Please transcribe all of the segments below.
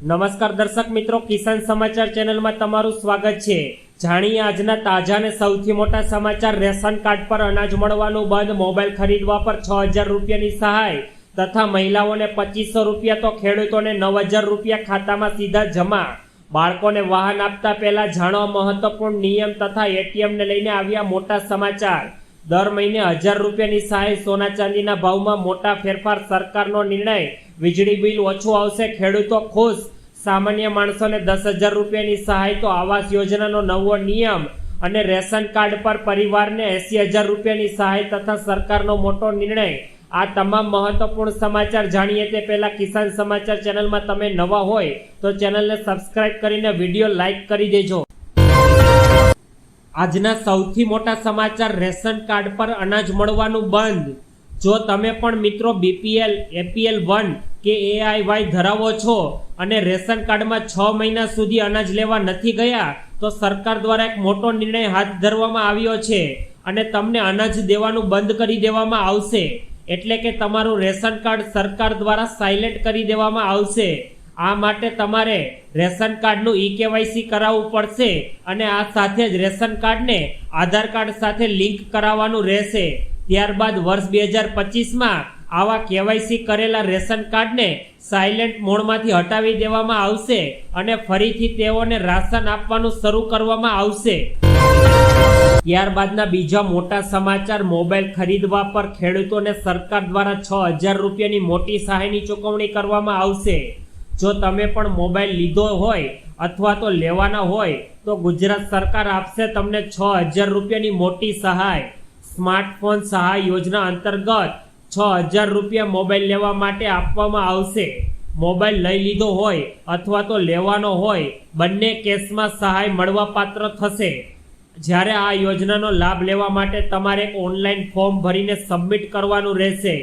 નમસ્કાર દર્શક મિત્રો, કિસાન સમાચાર ચેનલમાં તમારું સ્વાગત છે। જાણીએ આજના તાજા અને સૌથી મોટા સમાચાર। રેશન કાર્ડ પર અનાજ મળવાનું બંધ, મોબાઈલ ખરીદવા પર 6000 રૂપિયાની સહાય તથા મહિલાઓને 2500 રૂપિયા તો ખેડૂતોને 9000 રૂપિયા ખાતામાં સીધા જમા। બાળકોને વાહન આપતા પહેલા જાણો મહત્વપૂર્ણ નિયમ તથા એટીએમ ને લઈને આવ્યા મોટા સમાચાર। દર મહિને 1000 રૂપિયાની સહાય, સોના ચાંદીના ભાવમાં મોટા ફેરફાર, સરકારનો નિર્ણય, વીજળી બિલ ઓછું આવશે, ખેડૂતો ખુશ, સામાન્ય માણસોને 10000 રૂપિયાની સહાય તો આવાસ યોજનાનો નવો નિયમ અને રેશન કાર્ડ પર પરિવારને 80000 રૂપિયાની સહાય તથા સરકારનો મોટો નિર્ણય। આ તમામ મહત્વપૂર્ણ સમાચાર જાણીએ તે પહેલા કિસાન સમાચાર ચેનલમાં તમે નવા હોય તો ચેનલને સબસ્ક્રાઇબ કરીને વિડીયો લાઈક કરી દેજો। આજના સૌથી મોટા સમાચાર, રેશન કાર્ડ પર અનાજ મળવાનું બંધ। જો તમે પણ મિત્રો બીપીએલ, એપીએલ 1 કે એઆઈવાય ધરાવો છો અને રેશન કાર્ડમાં 6 મહિના સુધી અનાજ લેવા નથી ગયા તો સરકાર દ્વારા એક મોટો નિર્ણય હાથ ધરવામાં આવ્યો છે અને તમને અનાજ દેવાનું બંધ કરી દેવામાં આવશે। એટલે કે તમારું રેશન કાર્ડ સરકાર દ્વારા સાયલેન્ટ કરી દેવામાં આવશે। આ માટે તમારે રેશન કાર્ડનું ઈ-કેવાયસી કરાવવું પડશે અને આ સાથે જ રેશન કાર્ડને આધાર કાર્ડ સાથે લિંક કરાવવાનું રહેશે। ત્યારબાદ વર્ષ 2025માં આવા કેવાયસી કરેલા રેશન કાર્ડને સાયલેન્ટ મોડમાંથી હટાવી દેવામાં આવશે અને ફરીથી તેઓને રાશન આપવાનું શરૂ કરવામાં આવશે। ત્યારબાદના બીજા મોટા સમાચાર, મોબાઈલ ખરીદવા પર ખેડૂતોને સરકાર દ્વારા 6000 રૂપિયાની મોટી સહાયની ચૂકવણી કરવામાં આવશે। જો તમે પણ મોબાઈલ લીધો હોય અથવા તો લેવાના હોય તો ગુજરાત સરકાર આપશે તમને 6000 રૂપિયાની મોટી સહાય। સ્માર્ટફોન સહાય યોજના અંતર્ગત 6000 રૂપિયા મોબાઈલ લેવા માટે આપવામાં આવશે। મોબાઈલ લઈ લીધો હોય અથવા તો લેવાનો હોય, બંને કેસમાં સહાય મળવાપાત્ર થશે। જ્યારે આ યોજનાનો લાભ લેવા માટે તમારે એક ઓનલાઈન ફોર્મ ભરીને સબમિટ કરવાનું રહેશે।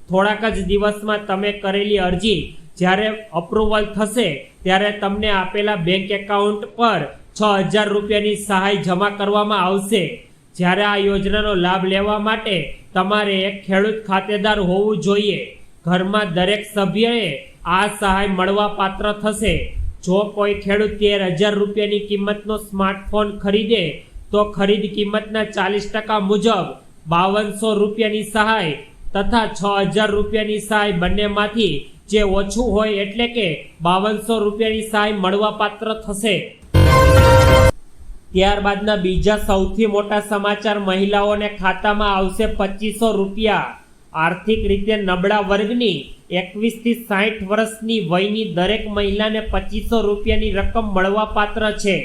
થોડાક જ દિવસમાં તમે કરેલી અરજી જ્યારે અપ્રુવલ થશે ત્યારે તમને આપેલા બેંક એકાઉન્ટ પર 6000 રૂપિયાની સહાય જમા કરવામાં આવશે। જ્યારે આ યોજનાનો લાભ લેવા માટે તમારે એક ખેડૂત ખાતેદાર હોવું જોઈએ। ઘરમાં દરેક સભ્યએ આ સહાય મળવા પાત્ર થશે। જો કોઈ ખેડૂત 13000 રૂપિયાની કિંમતનો સ્માર્ટફોન ખરીદે તો ખરીદ કિંમતના 40% મુજબ 5200 રૂપિયાની સહાય તથા 6000 રૂપિયાની સહાય બંનેમાંથી જે ઓછું હોય એટલે કે 5200 રૂપિયાની સહાય મળવા પાત્ર થશે। ત્યારબાદના બીજા સૌથી મોટા સમાચાર, મહિલાઓને ખાતામાં આવશે 2500 રૂપિયા। આર્થિક રીતે નબળા વર્ગની 21 થી 60 વર્ષની વયની દરેક મહિલાને 2500 રૂપિયાની રકમ મળવા પાત્ર છે।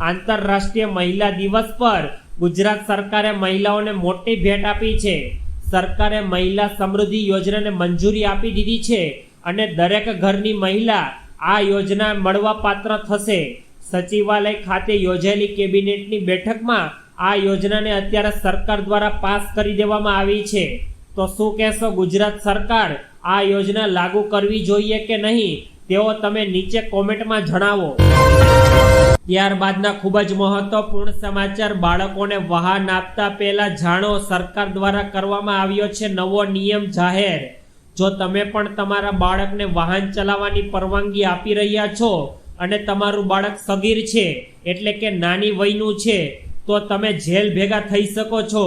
આંતરરાષ્ટ્રીય મહિલા દિવસ પર ગુજરાત સરકારે મહિલાઓને મોટી ભેટ આપી છે। સરકારે મહિલા સમૃદ્ધિ યોજનાને મંજૂરી આપી દીધી છે અને દરેક ઘરની મહિલા આ યોજના મળવા પાત્ર થશે। સચિવાલય ખાતે યોજાયેલી કેબિનેટની બેઠકમાં આ યોજનાને અત્યારે સરકાર દ્વારા પાસ કરી દેવામાં આવી છે। તો શું કહેશો, ગુજરાત સરકાર આ યોજના લાગુ કરવી જોઈએ કે નહીં તેઓ તમે નીચે કોમેન્ટમાં જણાવો। ત્યારબાદના ખૂબ જ મહત્વપૂર્ણ સમાચાર, બાળકોને વાહન આપતા પહેલા જાણો, સરકાર દ્વારા કરવામાં આવ્યો છે નવો નિયમ જાહેર। જો તમે પણ તમારા બાળકને વાહન ચલાવવાની પરવાનગી આપી રહ્યા છો અને તમારું બાળક સગીર છે એટલે કે નાની વયનું છે તો તમે જેલ ભેગા થઈ શકો છો।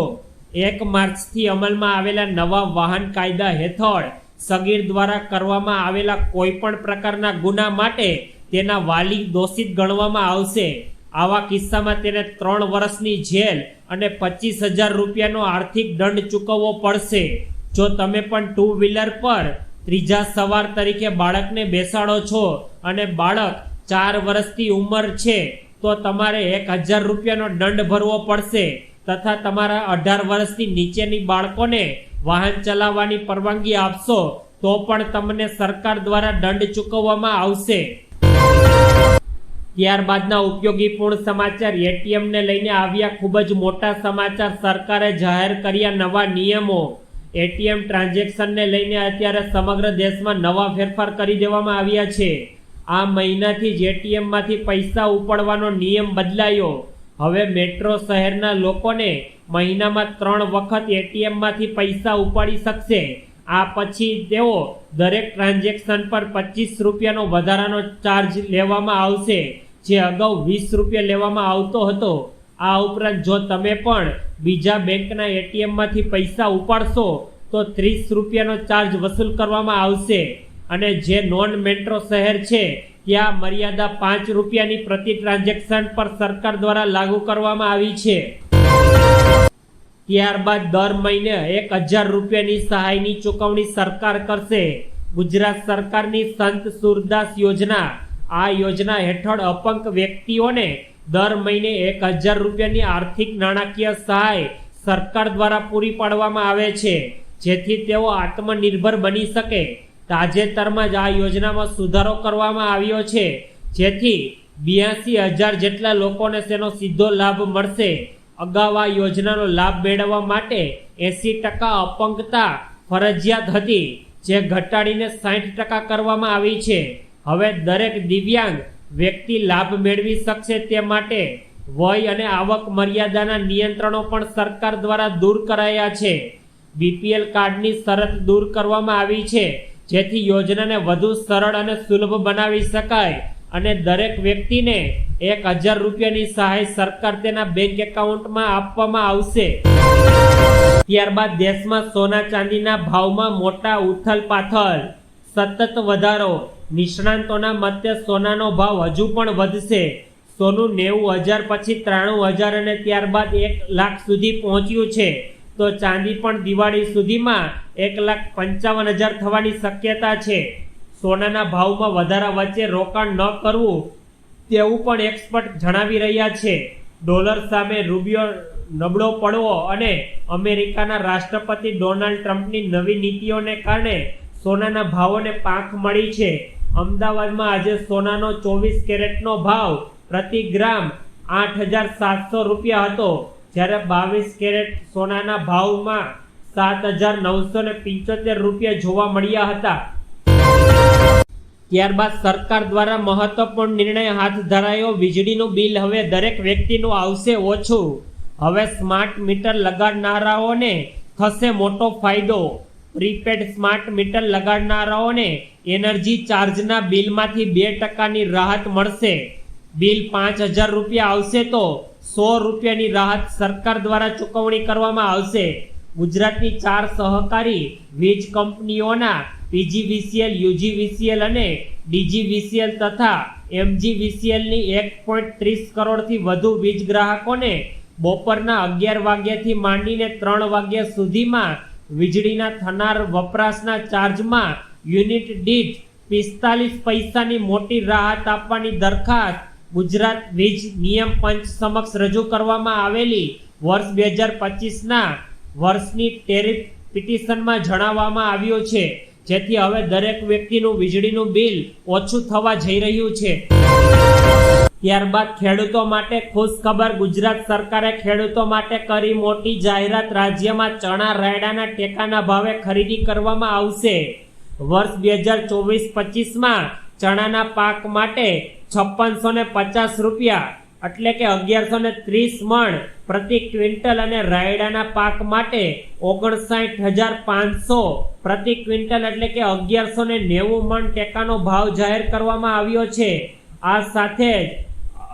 1 માર્ચથી અમલમાં આવેલા નવા વાહન કાયદા હેઠળ સગીર દ્વારા કરવામાં આવેલા કોઈ પણ પ્રકારના ગુના માટે તેના વાલી દોષિત ગણવામાં આવશે। આવા કિસ્સામાં તેને 3 વર્ષની જેલ અને 25000 રૂપિયાનો આર્થિક દંડ ચૂકવવો પડશે। જો તમે પણ 2 વ્હીલર પર ત્રીજા સવાર તરીકે બાળકને બેસાડો છો અને બાળક 4 વર્ષની ઉંમર છે તો તમારે 1000 રૂપિયાનો દંડ ભરવો પડશે તથા તમારા 18 વર્ષથી નીચેની બાળકોને વાહન ચલાવવાની પરવાનગી આપશો તો પણ તમને સરકાર દ્વારા દંડ ચૂકવવામાં આવશે। ત્યારબાદના ઉપયોગીપૂર્ણ સમાચાર, એટીએમ ને લઈને આવ્યા ખૂબ જ મોટા સમાચાર। સરકારે જાહેર કર્યા નવા નિયમો। એટીએમ ટ્રાન્ઝેક્શનને લઈને અત્યારે સમગ્ર દેશમાં નવા ફેરફાર કરી દેવામાં આવ્યા છે। આ મહિનાથી જ એટીએમમાંથી પૈસા ઉપાડવાનો નિયમ બદલાયો। હવે મેટ્રો શહેરના લોકોને મહિનામાં 3 વખત એટીએમમાંથી પૈસા ઉપાડી શકશે આ પછી તેઓ દરેક ટ્રાન્ઝેક્શન પર 25 રૂપિયાનો વધારાનો ચાર્જ લેવામાં આવશે, જે અગાઉ 20 રૂપિયા લેવામાં આવતો હતો. આ ઉપરાંત જો તમે પણ બીજા બેંકના એટીએમમાંથી પૈસા ઉપાડશો તો 30 રૂપિયાનો ચાર્જ વસૂલ કરવામાં આવશે. અને જે નોન મેટ્રો શહેર છે ત્યાં મર્યાદા 5 રૂપિયાની પ્રતિ ટ્રાન્ઝેક્શન પર સરકાર દ્વારા લાગુ કરવામાં આવી છે. ત્યારબાદ દર મહિને 1000 રૂપિયાની સહાયની ચૂકવણી સરકાર કરશે. ગુજરાત સરકારની સંત સુરદાસ યોજના. આ યોજના હેઠળ અપંગ વ્યક્તિઓને દર મહિને 1000 રૂપિયાની આર્થિક નાણાકીય સહાય સરકાર દ્વારા પૂરી પાડવામાં આવે છે, જેથી તેઓ આત્મનિર્ભર બની શકે. તાજેતરમાં જ આ યોજનામાં સુધારો કરવામાં આવ્યો છે, જેથી 82,000 જેટલા લોકોને તેનો સીધો લાભ મળશે. અગાઉ આ યોજનાનો લાભ મેળવવા માટે 80% અપંગતા ફરજિયાત હતી, જે ઘટાડીને 60% કરવામાં આવી છે. હવે દરેક દિવ્યાંગ વ્યક્તિ લાભ મેળવી શકશે તે માટે વય અને આવક મર્યાદાના નિયંત્રણો પણ સરકાર દ્વારા દૂર કરાયા છે. બીપીએલ કાર્ડની શરત દૂર કરવામાં આવી છે, જેથી યોજનાને વધુ સરળ અને સુલભ બનાવી શકાય અને દરેક વ્યક્તિને 1000 રૂપિયાની સહાય સરકાર તેના બેંક એકાઉન્ટમાં આપવામાં આવશે. ત્યારબાદ દેશમાં સોના ચાંદીના ભાવમાં મોટા ઉથલ-પાથલ. સતત વધારો. નિષ્ણાંતોના મતે સોનાનો ભાવ હજુ પણ વધશે. સોનું 90,000 પછી 93,000 અને ત્યારબાદ 1 લાખ સુધી પહોંચ્યું છે, તો ચાંદી પણ દિવાળી સુધીમાં 1,55,000 થવાની શક્યતા છે. સોનાના ભાવમાં વધારા વચ્ચે રોકાણ ન કરવું તેવું પણ એક્સપર્ટ જણાવી રહ્યા છે. ડોલર સામે રૂપિયો નબળો પડવો અને અમેરિકાના રાષ્ટ્રપતિ ડોનાલ્ડ ટ્રમ્પની નવી નીતિઓને કારણે સોનાના ભાવોને પાંખ મળી છે. અમદાવાદમાં આજે સોનાનો 24 કેરેટનો ભાવ પ્રતિ ગ્રામ 8,700 રૂપિયા હતો, જ્યારે 22 કેરેટ સોનાના ભાવમાં 7,975 રૂપિયા જોવા મળ્યા હતા. ત્યારબાદ સરકાર દ્વારા મહત્વપૂર્ણ નિર્ણય હાથ ધરાયો. વીજળીનું બિલ હવે દરેક વ્યક્તિનું આવશે ઓછું. હવે સ્માર્ટ મીટર લગાડનારાઓને થશે મોટો ફાયદો. પ્રીપેડ સ્માર્ટ મીટર લગાડનારાઓને એનર્જી ચાર્જના બિલમાંથી 2%ની રાહત મળશે. બિલ 5,000 રૂપિયા આવશે તો 100 રૂપિયાની રાહત સરકાર દ્વારા ચૂકવણી કરવામાં આવશે. ગુજરાતની 4 સહકારી વીજ કંપનીઓના પીજીવીસીએલ, યુજીવીસીએલ અને ડીજીવીસીએલ તથા એમજીવીસીએલની 1.30 કરોડથી વધુ વીજ ગ્રાહકોને બપોરના 11 વાગ્યાથી માંડીને 3 વાગ્યા સુધીમાં વીજળીના થનાર વપરાશના ચાર્જમાં યુનિટ દીઠ 45 પૈસાની મોટી રાહત આપવાની દરખાસ્ત ગુજરાત વીજ નિયમ પંચ સમક્ષ રજૂ કરવામાં આવેલી વર્ષ 2025ના વર્ષની ટેરિફ પિટિશનમાં જણાવવામાં આવ્યું છે, જેથી હવે દરેક વ્યક્તિનું વીજળીનું બિલ ઓછું થવા જઈ રહ્યું છે. ત્યારબાદ ખેડૂતો માટે ખુશ ખબર. ગુજરાત સરકારે ખેડૂતો માટે કરી મોટી જાહેરાત. રાજ્યમાં ચણા રાયડાના ટેકાના ભાવે ખરીદી કરવામાં આવશે. વર્ષ 2024-25માં ચણાના પાક માટે 5650 રૂપિયા એટલે કે 1130 મણ પ્રતિ ક્વિન્ટલ અને રાયડાના પાક માટે 59,500 પ્રતિ ક્વિન્ટલ એટલે કે 1190 મણ ટેકાનો ભાવ જાહેર કરવામાં આવ્યો છે. આ સાથે જ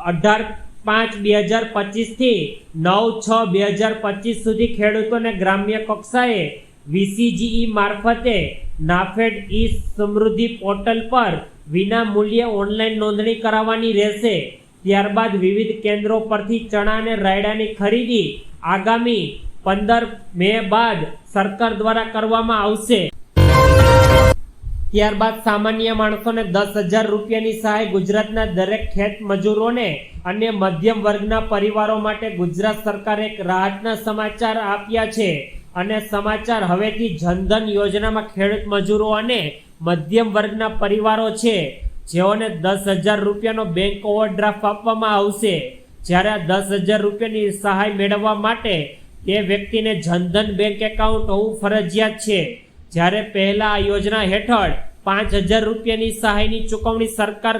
18/5/2025 થી 9/6/2025 સુધી ખેડૂતોને ગ્રામ્ય કક્ષાએ વીસીજીઈ મારફતે નાફેડ ઈ સમૃદ્ધિ પોર્ટલ પર વિના મૂલ્યે ઓનલાઈન નોંધણી કરાવવાની રહેશે. ત્યારબાદ વિવિધ કેન્દ્રો પરથી ચણા અને રાયડાની ખરીદી આગામી 15 મે બાદ સરકાર દ્વારા કરવામાં આવશે. ત્યારબાદ સામાન્ય માણસોને 10,000 રૂપિયાની સહાય. ગુજરાતના દરેક ખેત મજૂરોને અને મધ્યમ વર્ગના પરિવારો માટે ગુજરાત સરકારે એક રાહતના સમાચાર આપ્યા છે. અને સમાચાર હવેથી જનધન યોજનામાં ખેડૂત મજૂરો અને મધ્યમ વર્ગના પરિવારો છે, જેઓને 10,000 રૂપિયાનો બેંક ઓવરડ્રાફ્ટ આપવામાં આવશે. જ્યારે આ 10,000 રૂપિયાની સહાય મેળવવા માટે તે વ્યક્તિને જનધન બેંક એકાઉન્ટ હોવું ફરજિયાત છે. જ્યારે પહેલા આ યોજના હેઠળ 5,000 રૂપિયાની સહાયની ચૂકવણી સરકાર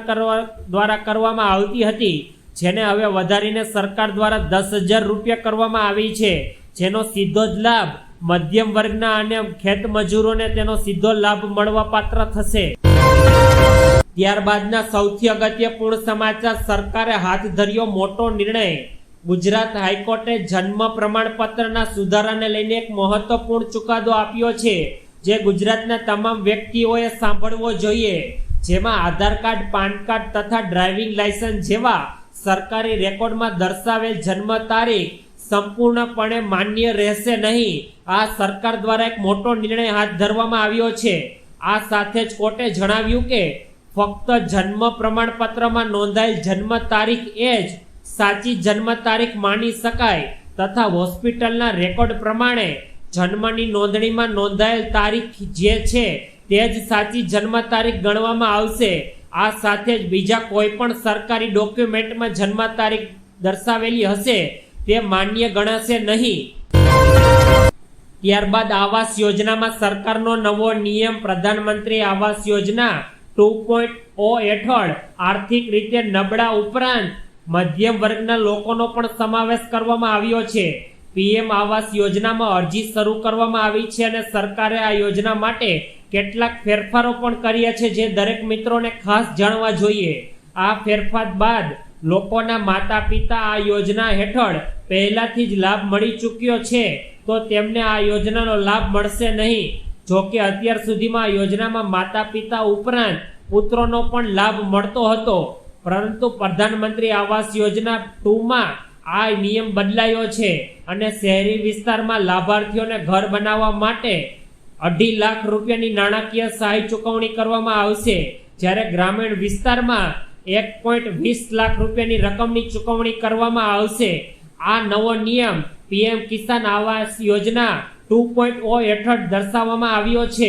દ્વારા કરવામાં આવતી હતી, જેને હવે વધારીને સરકાર દ્વારા 10,000 રૂપિયા કરવામાં આવી છે, જેનો સીધો જ લાભ મધ્યમ વર્ગના અને ખેતમજૂરોને તેનો સીધો લાભ મળવાપાત્ર થશે. ત્યારબાદના સૌથી અગત્યપૂર્ણ સમાચાર, સરકારે હાથ ધર્યો મોટો નિર્ણય. ગુજરાત હાઈકોર્ટે જન્મ પ્રમાણપત્રના સુધારાને લઈને એક મહત્વપૂર્ણ ચુકાદો આપ્યો છે, જે ગુજરાતના તમામ વ્યક્તિઓએ સાંભળવો જોઈએ. જેમાં આધાર કાર્ડ, પાન કાર્ડ તથા ડ્રાઇવિંગ લાયસન્સ જેવા સરકારી રેકોર્ડમાં દર્શાવેલ જન્મ તારીખ સંપૂર્ણપણે માન્ય રહેશે નહીં. આ સરકાર દ્વારા એક મોટો નિર્ણય હાથ ધરવામાં આવ્યો છે. આ સાથે જ કોર્ટે જણાવ્યું કે ફક્ત જન્મ પ્રમાણપત્રમાં નોંધાયેલ જન્મ તારીખ એ જ સાચી જન્મ તારીખ માની શકાય તથા હોસ્પિટલના રેકોર્ડ પ્રમાણે જન્મની નોંધણીમાં નોંધાયેલ તારીખ જે છે તે જ સાચી જન્મ તારીખ ગણવામાં આવશે. આ સાથે જ બીજા કોઈ પણ સરકારી ડોક્યુમેન્ટમાં જન્મ તારીખ દર્શાવેલી હશે તે માન્ય ગણાશે નહીં. ત્યારબાદ આવાસ યોજનામાં સરકારનો નવો નિયમ, પ્રધાનમંત્રી આવાસ યોજના 2.0 હેઠળ આર્થિક રીતે નબળા ઉપરાંત મધ્યમ વર્ગના લોકોનો પણ સમાવેશ કરવામાં આવ્યો છે. પીએમ આવાસ યોજનામાં અરજી શરૂ કરવામાં આવી છે અને સરકારે આ યોજના માટે કેટલાક ફેરફારો પણ કર્યા છે, જે દરેક મિત્રોને ખાસ જાણવા જોઈએ. આ ફેરફાર બાદ લોકોના માતા પિતા આ યોજના હેઠળ પહેલાથી જ લાભ મળી ચૂક્યો છે તો તેમને આ યોજનાનો લાભ મળશે નહીં. જોકે અત્યાર સુધીમાં આ યોજનામાં માતા પિતા ઉપરાંત પુત્રોનો પણ લાભ મળતો હતો, પરંતુ પ્રધાનમંત્રી આવાસ યોજના 2માં આ નિયમ બદલાયો છે અને શહેરી વિસ્તારમાં લાભાર્થીઓને ઘર બનાવવા માટે 2.5 લાખ રૂપિયાની નાણાકીય સહાય ચૂકવણી કરવામાં આવશે, જ્યારે ગ્રામીણ વિસ્તારમાં 1.20 લાખ રૂપિયાની રકમની ચૂકવણી કરવામાં આવશે. આ નવો નિયમ પીએમ કિસાન આવાસ યોજના 2.0 હેઠળ દર્શાવવામાં આવ્યો છે.